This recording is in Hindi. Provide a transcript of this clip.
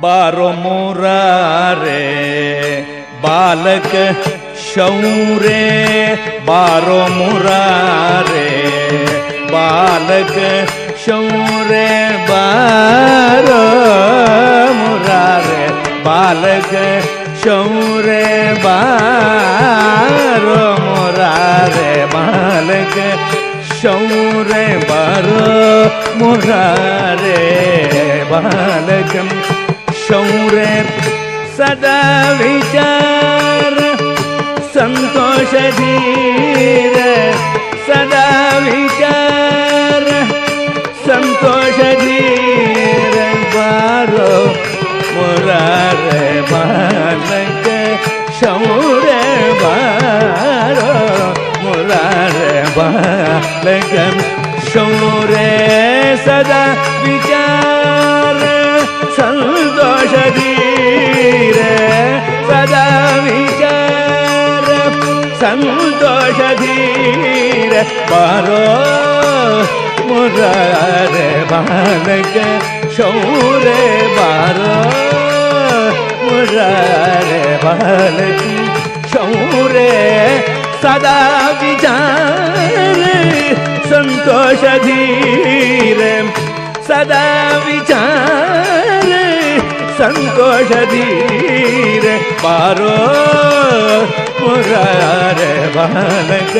बारो मुरारे बालक शौरे बारो मुरारे बालक शौरे बारो मुरारे बालक शौरे बारो मुरारे बालक शौरे बारो मुरारे बालक शौरे सदा विचार संतोष धीर सदा विचार संतोष धीर बारो मुरारे बालक शौरे बारो मुरारे बालक शौरे सदा विचार संतोष धीर सदा विचार संतोष धीर बारो मुरारे बालक शौरे बारो मुरारे बालक शौरे सदा विचार संतोष धीर सदा विचार संतोष धीर बारो मुरारे बालक